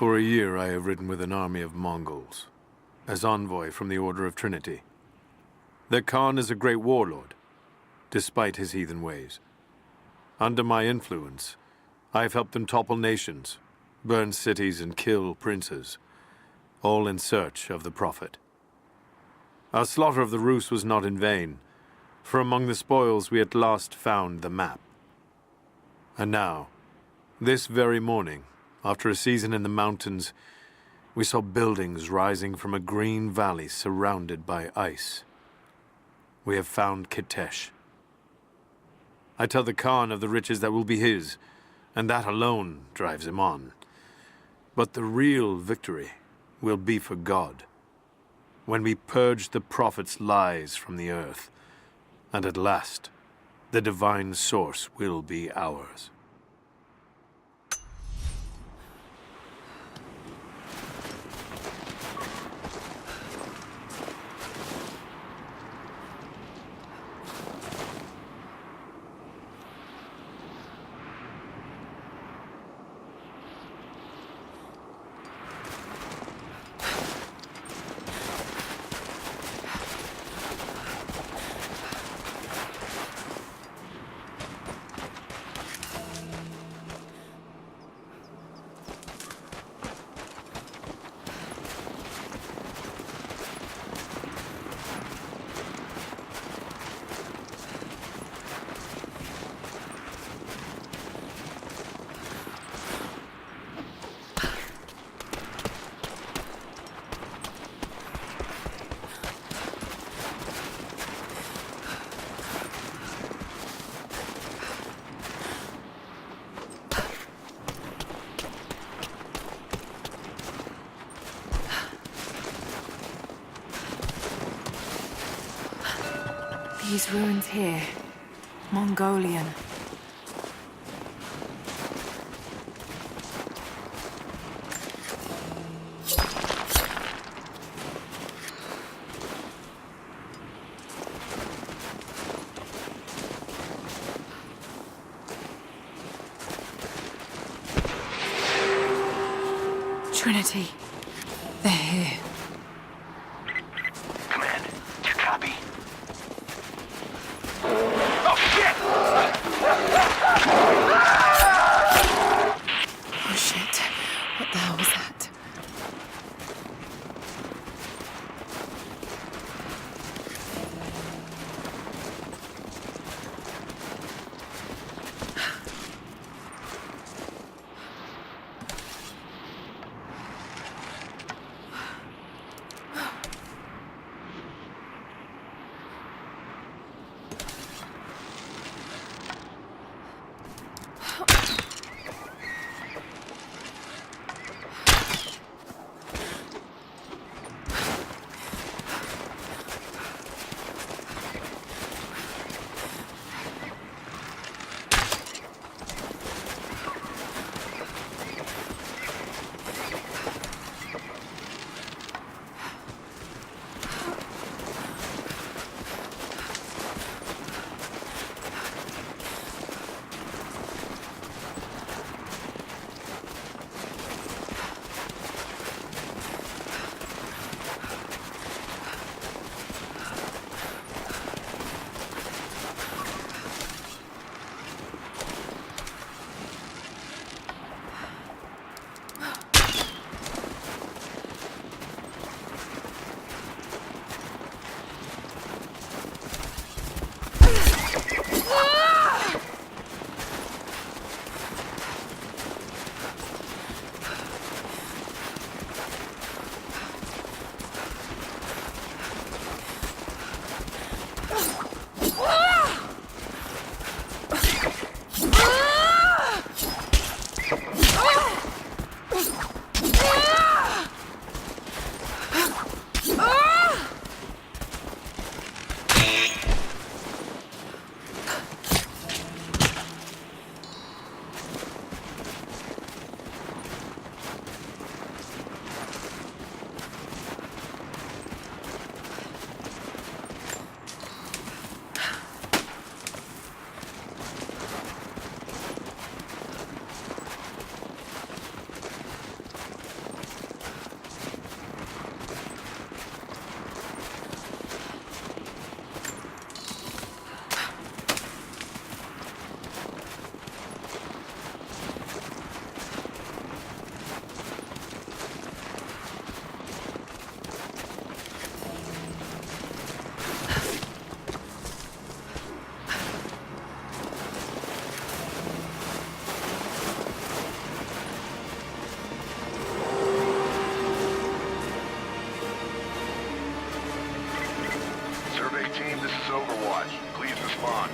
For a year I have ridden with an army of Mongols, as envoy from the Order of Trinity. Their Khan is a great warlord, despite his heathen ways. Under my influence, I have helped them topple nations, burn cities and kill princes, all in search of the Prophet. Our slaughter of the Rus was not in vain, for among the spoils we at last found the map. And now, this very morning, after a season in the mountains, we saw buildings rising from a green valley surrounded by ice. We have found Kitezh. I tell the Khan of the riches that will be his, and that alone drives him on. But the real victory will be for God, when we purge the Prophet's lies from the earth, and at last, the divine source will be ours. These ruins here, Mongolian. Trinity, they're here. Command, do you copy? Oh, shit! Oh shit, what the hell was that? respond.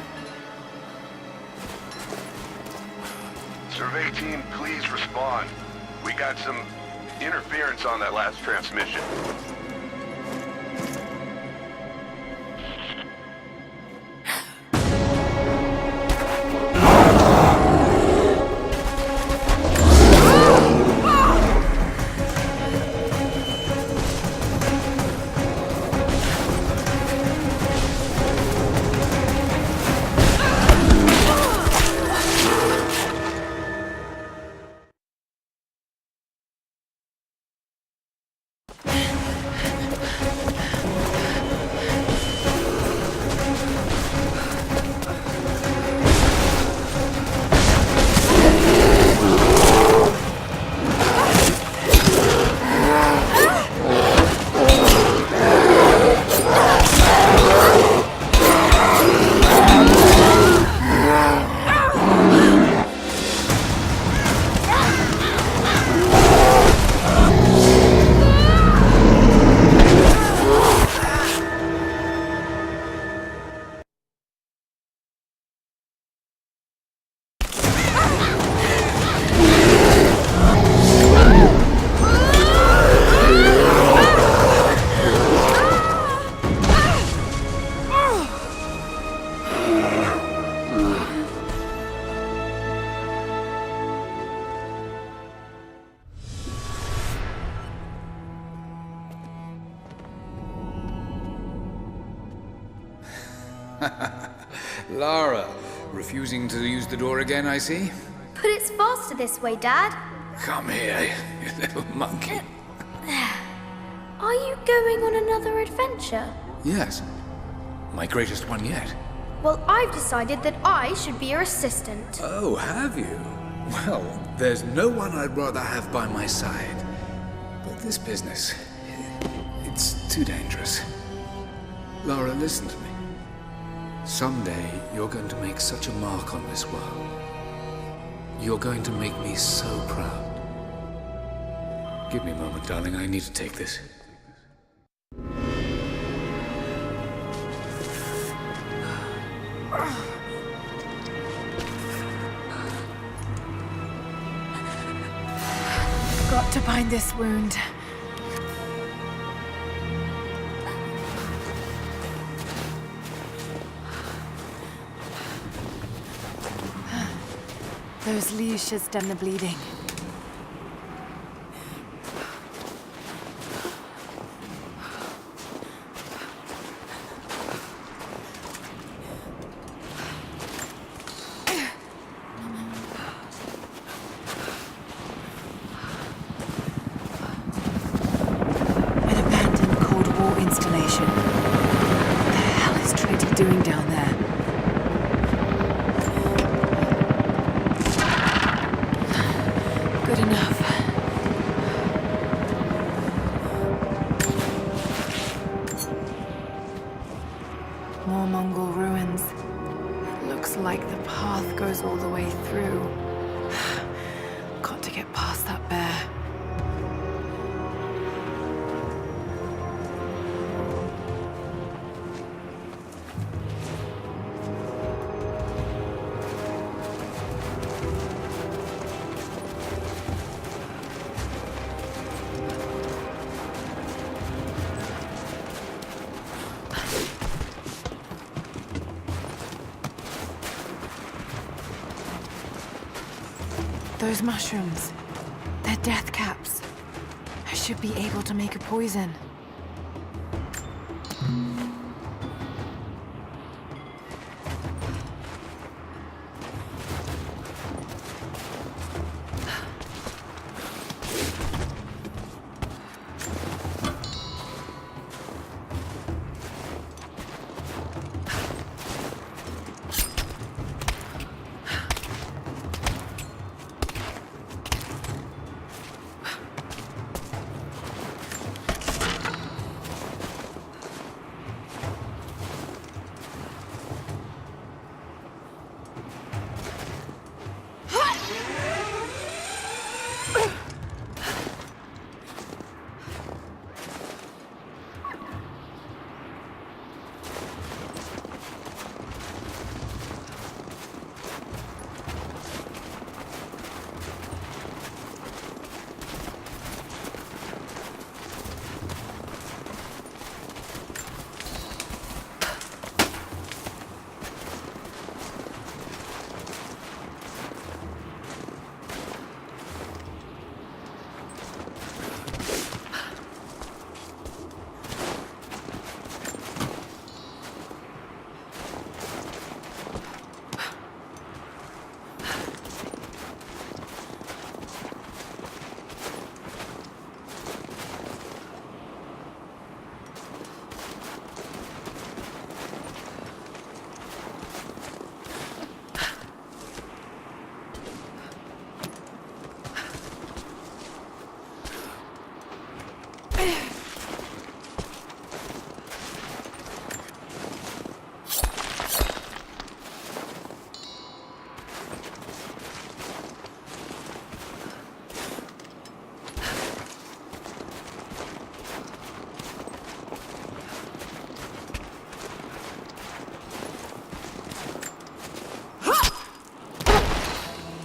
Survey team, please respond. We got some interference on that last transmission. Lara, refusing to use the door again, I see? But it's faster this way, Dad. Come here, you little monkey. Are you going on another adventure? Yes, my greatest one yet. Well, I've decided that I should be your assistant. Oh, have you? Well, there's no one I'd rather have by my side. But this business, it's too dangerous. Lara, listen to me. Someday, you're going to make such a mark on this world. You're going to make me so proud. Give me a moment, darling. I need to take this. Got to bind this wound. Those leaves should stem the bleeding. An abandoned Cold War installation. What the hell is Trinity doing down there? Good enough. More Mongol ruins. Looks like the path goes all the way through. Got to get past that bear. Those mushrooms, they're death caps. I should be able to make a poison.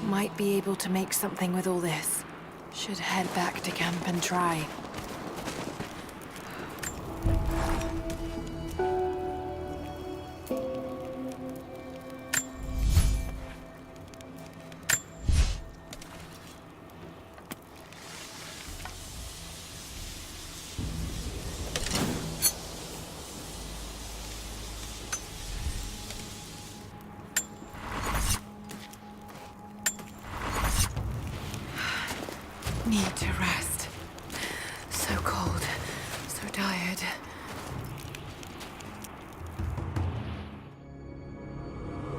Might be able to make something with all this. Should head back to camp and try. Need to rest. So cold, so tired.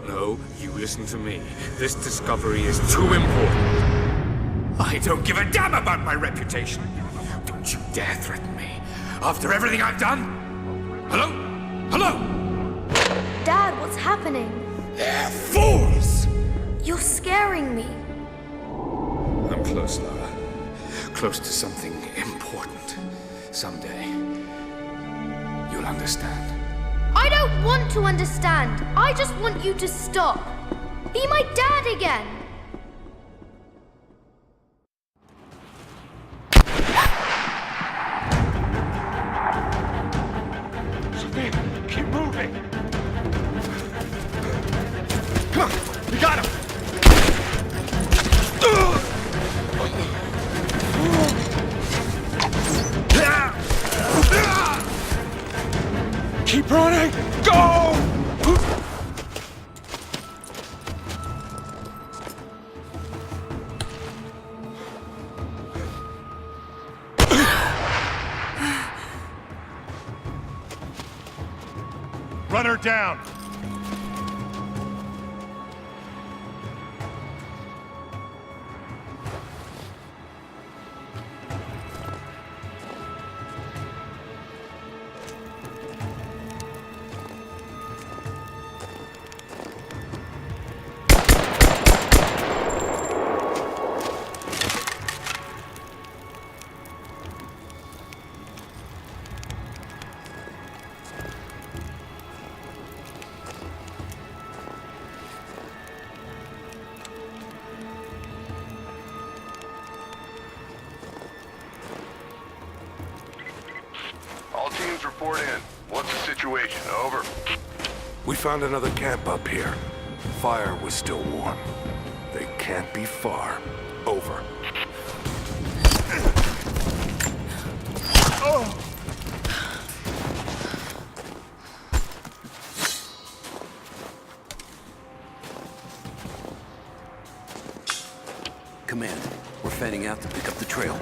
No, you listen to me. This discovery is too important. I don't give a damn about my reputation. Don't you dare threaten me. After everything I've done? Hello? Hello? Dad, what's happening? They're fools! You're scaring me. I'm close, Lara. Close to something important. Someday, you'll understand. I don't want to understand. I just want you to stop. Be my dad again. Savannah, keep moving. Come on, we got him. Keep running! Go! Run her down! All teams report in. What's the situation? Over. We found another camp up here. Fire was still warm. They can't be far. Over. Command, we're fanning out to pick up the trail.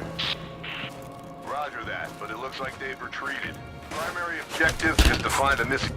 Roger that, but it looks like they've retreated. Primary objective is to find the missing...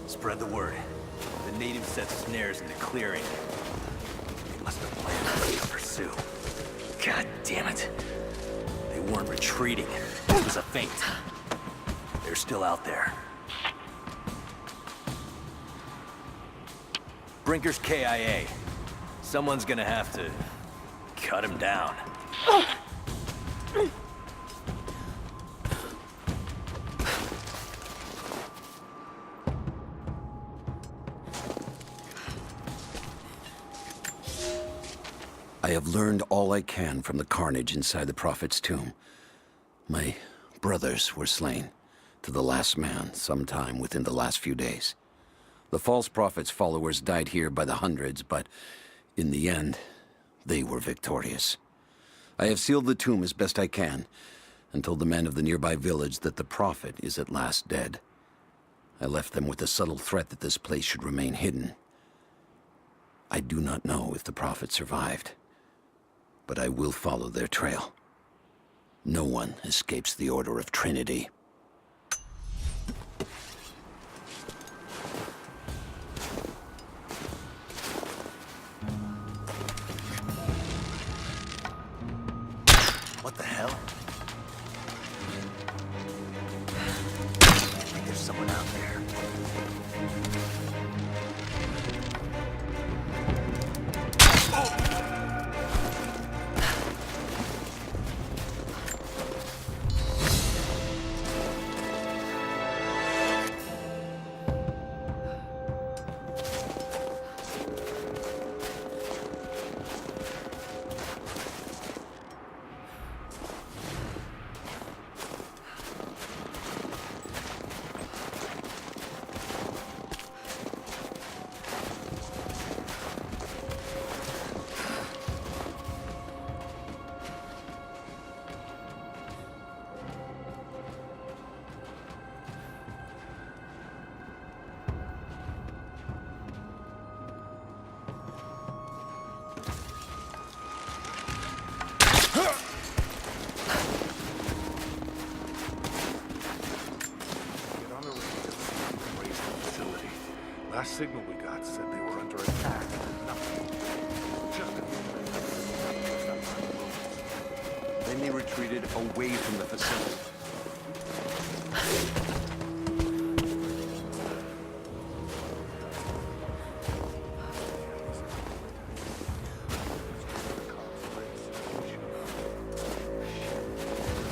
Spread the word. The natives set snares in the clearing. They must have planned for us to pursue. God damn it. They weren't retreating. It was a feint. They're still out there. Brinker's KIA. Someone's gonna have to cut him down. I have learned all I can from the carnage inside the Prophet's tomb. My brothers were slain, to the last man, sometime within the last few days. The false Prophet's followers died here by the hundreds, but in the end, they were victorious. I have sealed the tomb as best I can, and told the men of the nearby village that the Prophet is at last dead. I left them with the subtle threat that this place should remain hidden. I do not know if the Prophet survived, but I will follow their trail. No one escapes the Order of Trinity. What the hell? I think there's someone out there. Last signal we got said they were under attack. Nothing. Then they retreated away from the facility.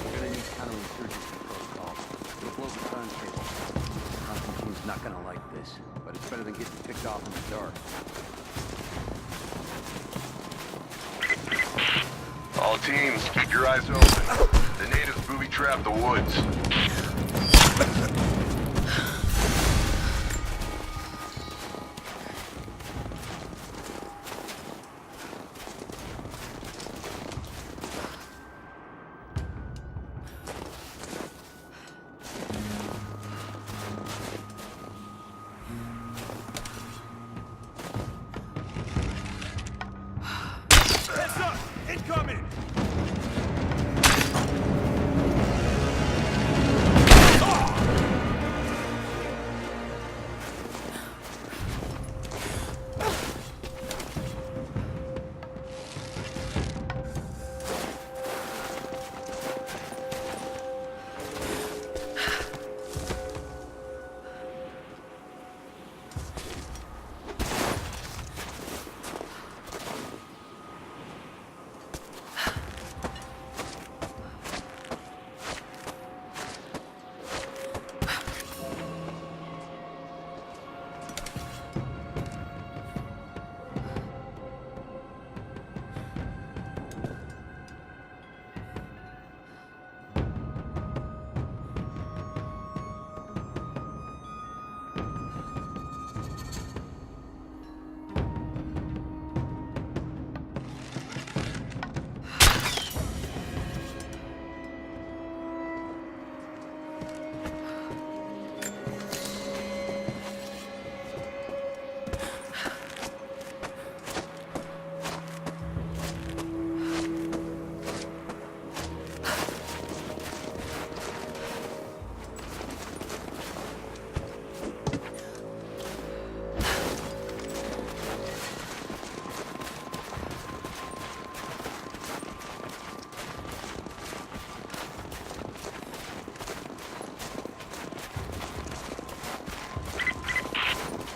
We're gonna use counterinsurgency protocols. It'll blow the turntable. Constantine's not gonna like this, but it's better than getting picked off in the dark. All teams, keep your eyes open. The natives booby-trapped the woods. Heads up! Incoming!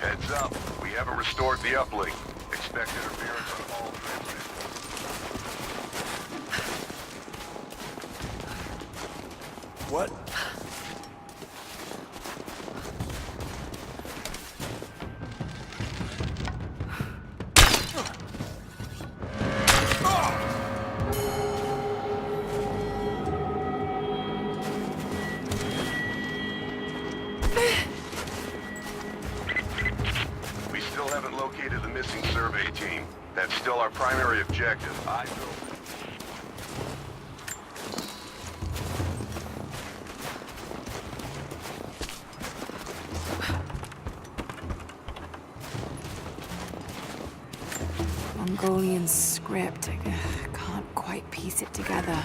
Heads up. We haven't restored the uplink. Expect interference on all transmissions. What? We still haven't located the missing survey team. That's still our primary objective. Eyes open. Mongolian script. I can't quite piece it together.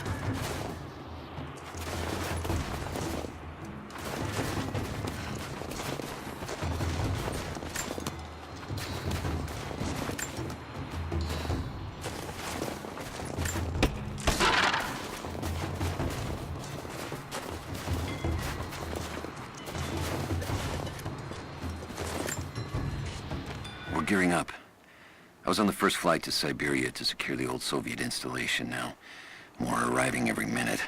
We're gearing up. I was on the first flight to Siberia to secure the old Soviet installation now. More are arriving every minute.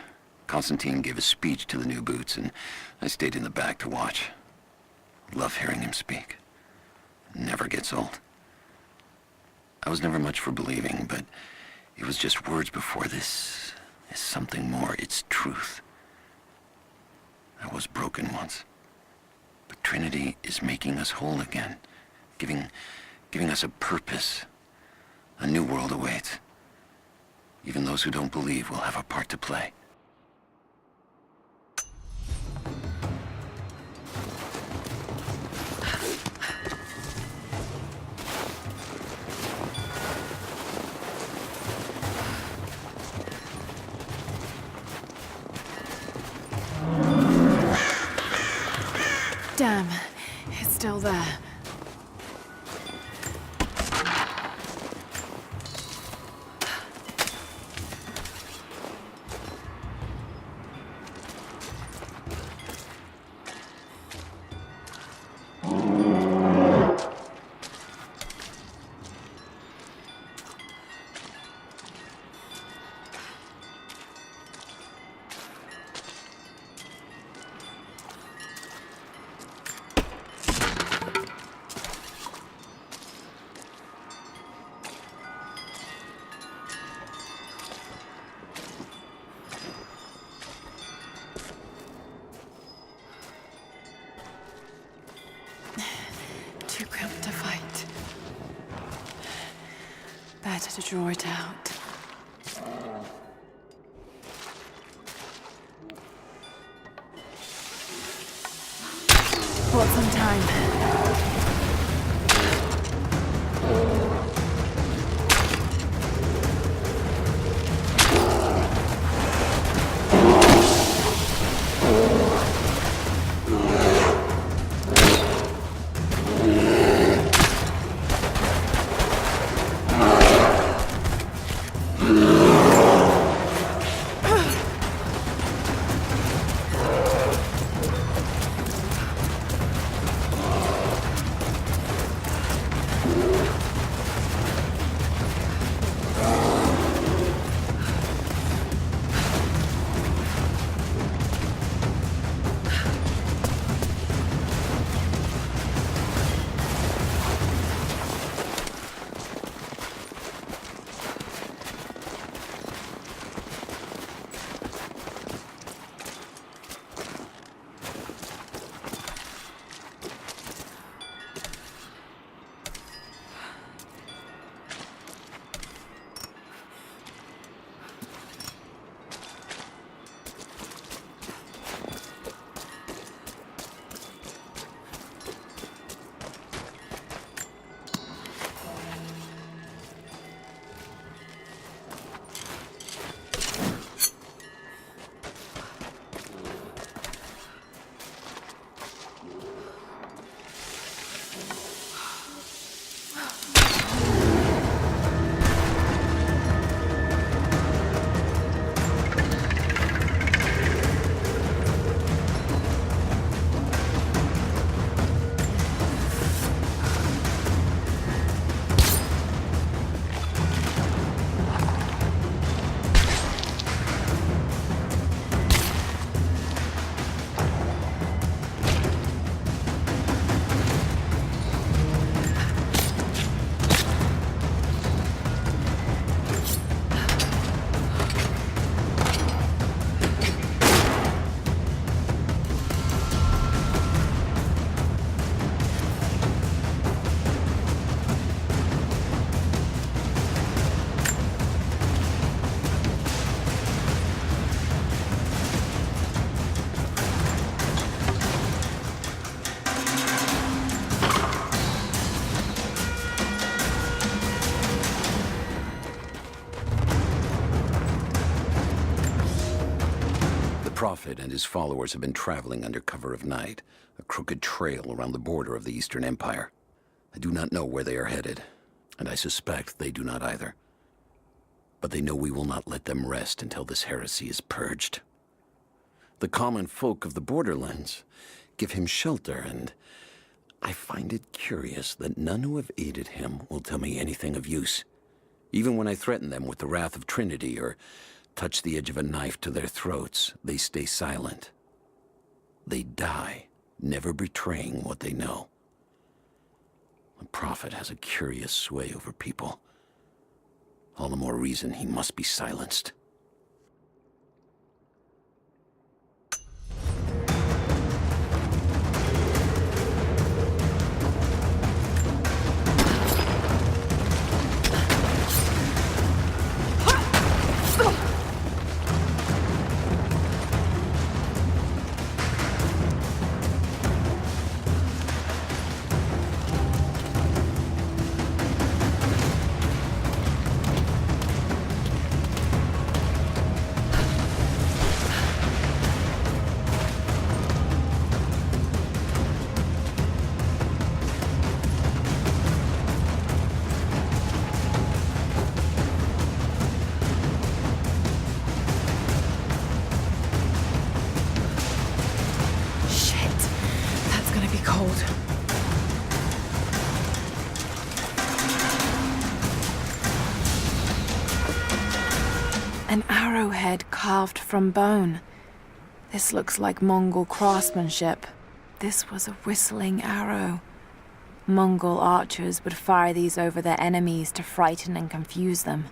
Konstantin gave a speech to the new boots, and I stayed in the back to watch. Love hearing him speak. Never gets old. I was never much for believing, but it was just words before. This is something more. It's truth. I was broken once. But Trinity is making us whole again. Giving us a purpose. A new world awaits. Even those who don't believe will have a part to play. Damn, it's still there. Too cramped to fight. Better to draw it out. Bought some time. Prophet and his followers have been traveling under cover of night, a crooked trail around the border of the Eastern Empire. I do not know where they are headed, and I suspect they do not either. But they know we will not let them rest until this heresy is purged. The common folk of the borderlands give him shelter, and I find it curious that none who have aided him will tell me anything of use. Even when I threaten them with the wrath of Trinity or touch the edge of a knife to their throats, they stay silent. They die, never betraying what they know. The Prophet has a curious sway over people. All the more reason he must be silenced. Cold. An arrowhead carved from bone. This looks like Mongol craftsmanship. This was a whistling arrow. Mongol archers would fire these over their enemies to frighten and confuse them.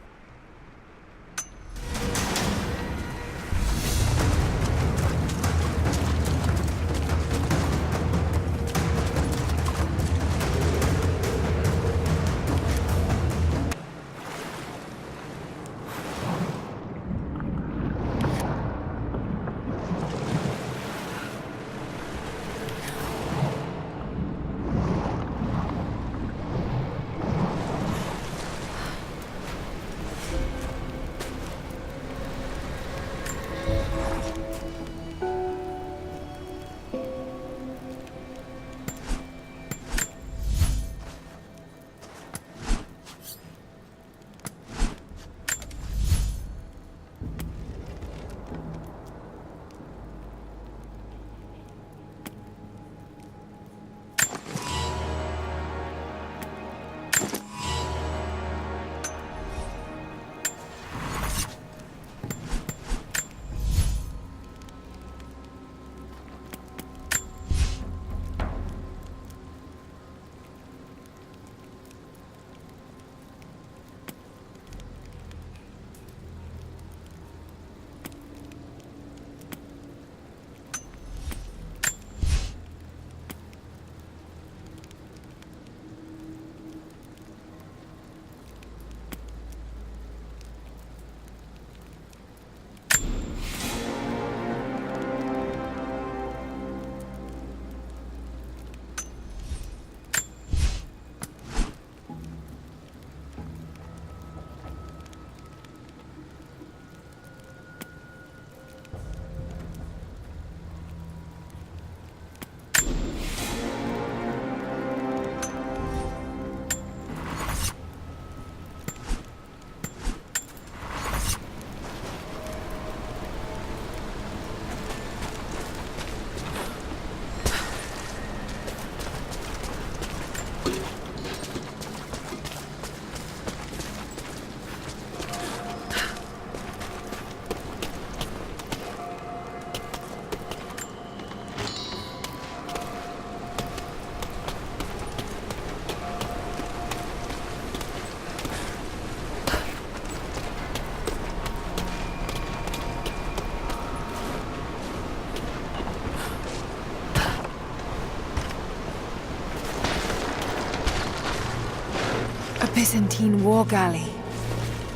Byzantine war galley.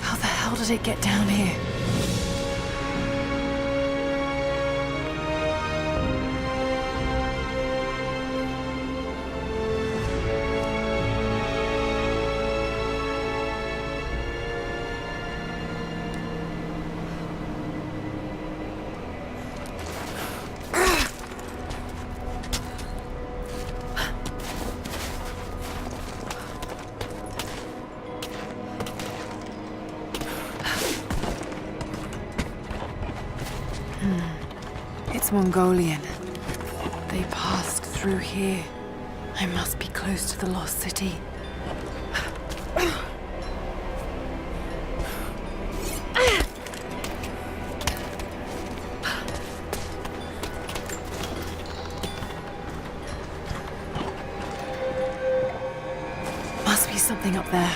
How the hell did it get down here? It's Mongolian. They passed through here. I must be close to the lost city. Must be something up there.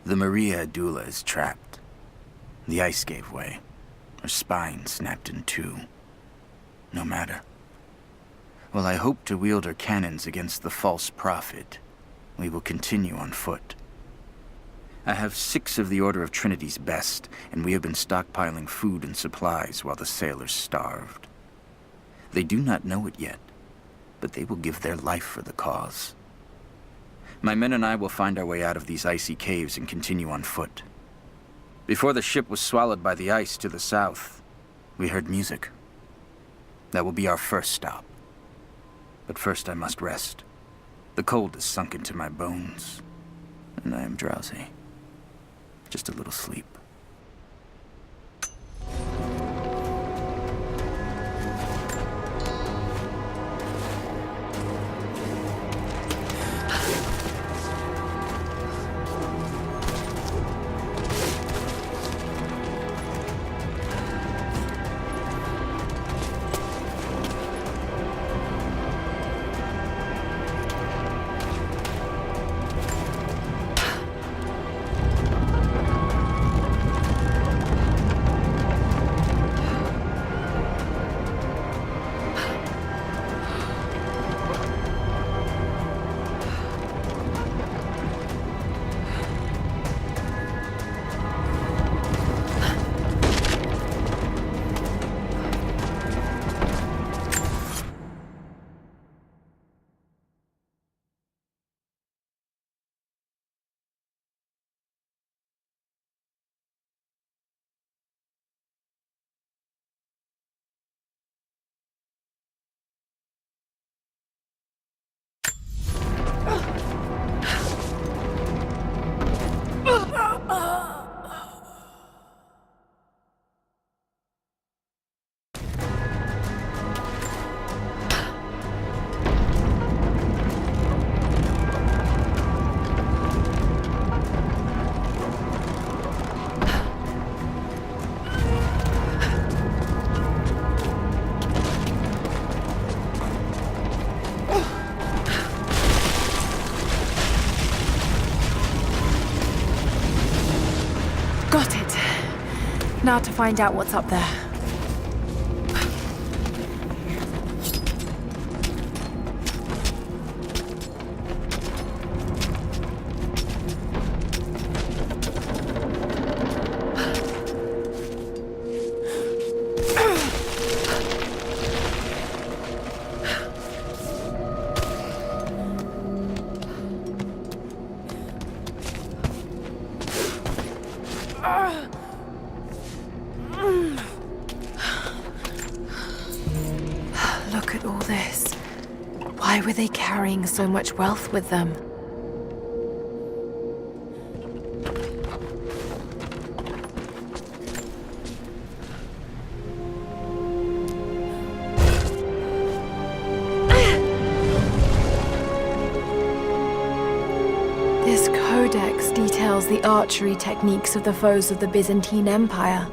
The Maria Adula is trapped. The ice gave way. Her spine snapped in two. No matter. While I hope to wield her cannons against the false prophet, we will continue on foot. I have 6 of the Order of Trinity's best, and we have been stockpiling food and supplies while the sailors starved. They do not know it yet, but they will give their life for the cause. My men and I will find our way out of these icy caves and continue on foot. Before the ship was swallowed by the ice to the south, we heard music. That will be our first stop. But first I must rest. The cold has sunk into my bones, and I am drowsy. Just a little sleep. Got it. Now to find out what's up there. Look at all this. Why were they carrying so much wealth with them? This codex details the archery techniques of the foes of the Byzantine Empire.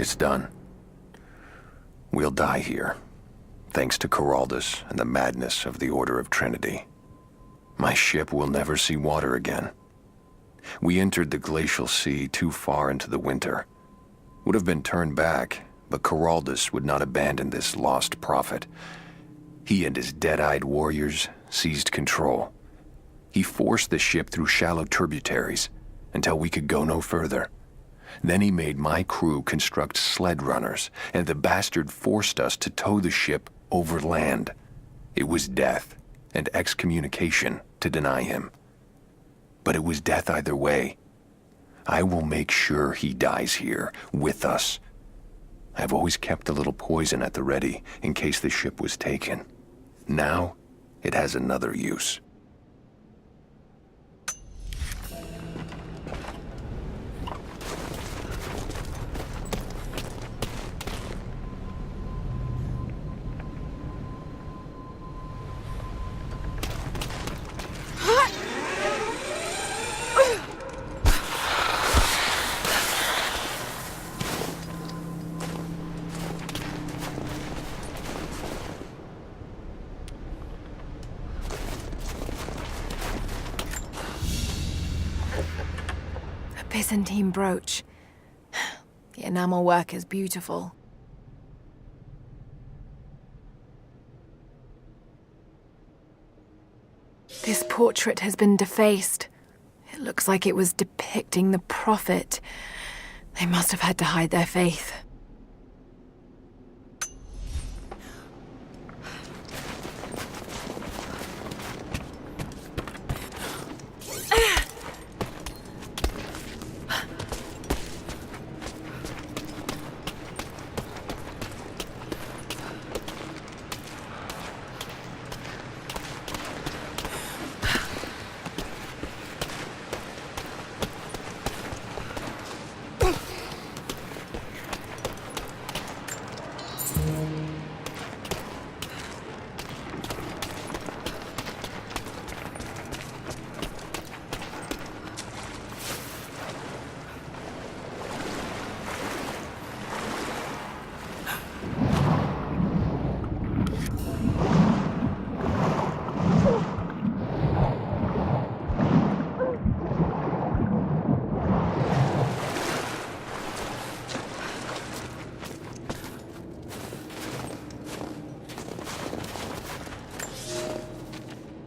It's done. We'll die here, thanks to Coraldus and the madness of the Order of Trinity. My ship will never see water again. We entered the glacial sea too far into the winter. Would have been turned back, but Coraldus would not abandon this lost prophet. He and his dead-eyed warriors seized control. He forced the ship through shallow tributaries until we could go no further. Then he made my crew construct sled runners, and the bastard forced us to tow the ship over land. It was death and excommunication to deny him. But it was death either way. I will make sure he dies here, with us. I've always kept a little poison at the ready in case the ship was taken. Now, it has another use. Byzantine brooch. The enamel work is beautiful. This portrait has been defaced. It looks like it was depicting the prophet. They must have had to hide their faith.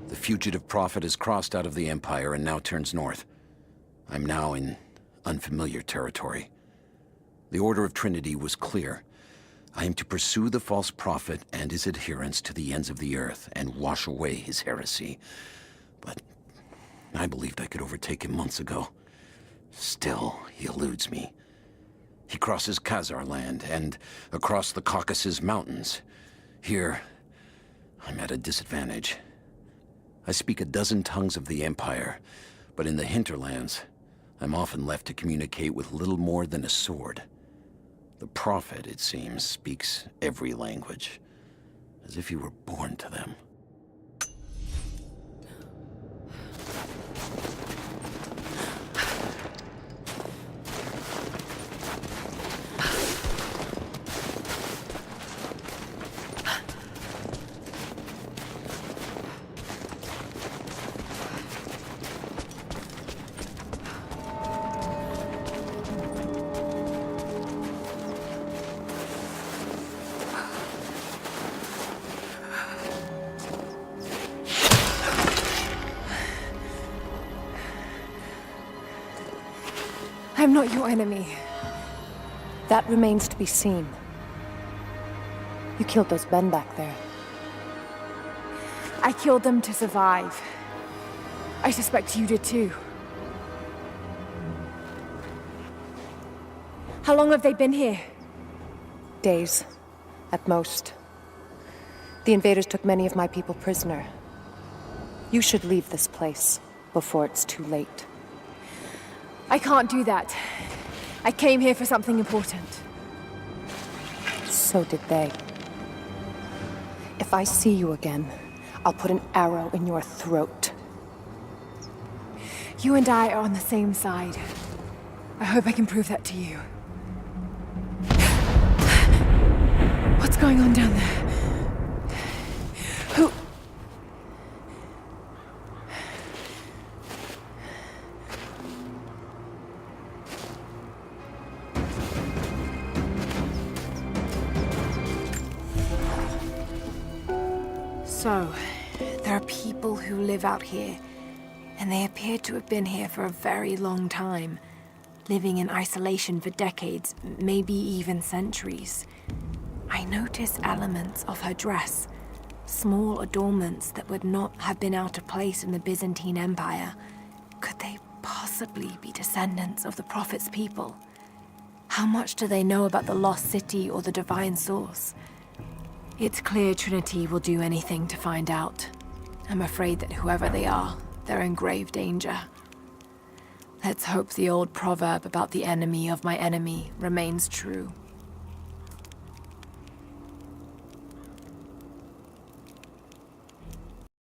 The fugitive prophet has crossed out of the Empire and now turns north. I'm now in unfamiliar territory. The Order of Trinity was clear. I am to pursue the false prophet and his adherents to the ends of the earth and wash away his heresy. But I believed I could overtake him months ago. Still, he eludes me. He crosses Khazar land and across the Caucasus Mountains. Here, I'm at a disadvantage. I speak a dozen tongues of the Empire, but in the hinterlands, I'm often left to communicate with little more than a sword. The prophet, it seems, speaks every language, as if he were born to them. I'm not your enemy. That remains to be seen. You killed those men back there. I killed them to survive. I suspect you did too. How long have they been here? Days, at most. The invaders took many of my people prisoner. You should leave this place before it's too late. I can't do that. I came here for something important. So did they. If I see you again, I'll put an arrow in your throat. You and I are on the same side. I hope I can prove that to you. What's going on down there? Who... So, there are people who live out here, and they appear to have been here for a very long time, living in isolation for decades, maybe even centuries. I notice elements of her dress, small adornments that would not have been out of place in the Byzantine Empire. Could they possibly be descendants of the Prophet's people? How much do they know about the lost city or the divine source? It's clear Trinity will do anything to find out. I'm afraid that whoever they are, they're in grave danger. Let's hope the old proverb about the enemy of my enemy remains true.